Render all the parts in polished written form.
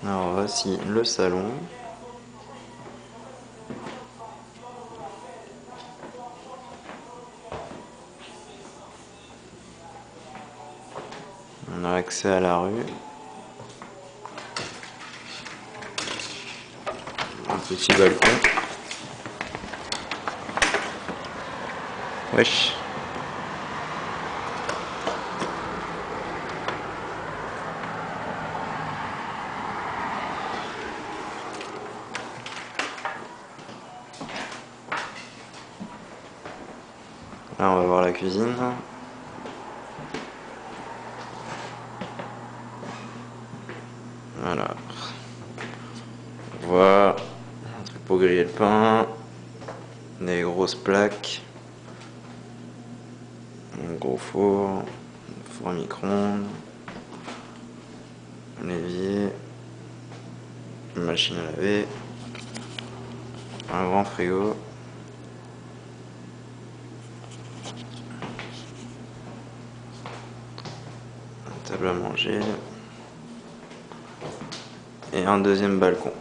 Alors voici le salon. On a accès à la rue. Un petit balcon. Wesh. Là on va voir la cuisine. Voilà. On voit un truc pour griller le pain. Des grosses plaques. Un gros four à micro-ondes. Un évier. Une machine à laver. Un grand frigo. Une table à manger. Et un deuxième balcon.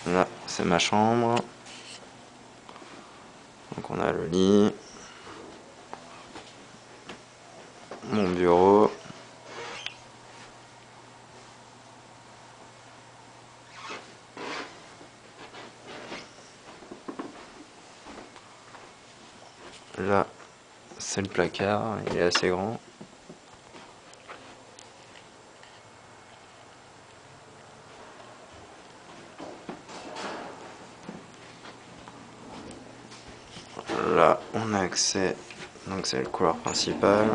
Là, c'est ma chambre. Donc on a le lit. Mon bureau. Là, c'est le placard, il est assez grand. Là, on a accès, donc c'est le couloir principal,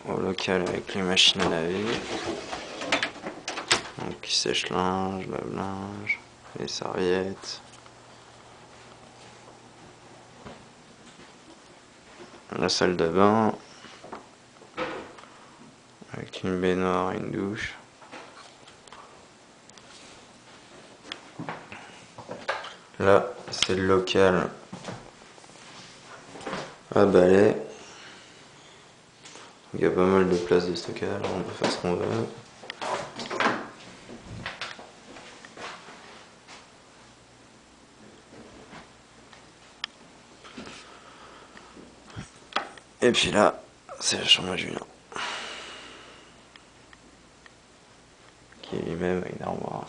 au local avec les machines à laver, donc sèche-linge, lave-linge, les serviettes. La salle de bain, avec une baignoire et une douche. Là, c'est le local à balai. Il y a pas mal de place de stockage, on peut faire ce qu'on veut. Et puis là, c'est la chambre à Julien, qui est lui-même avec une armoire.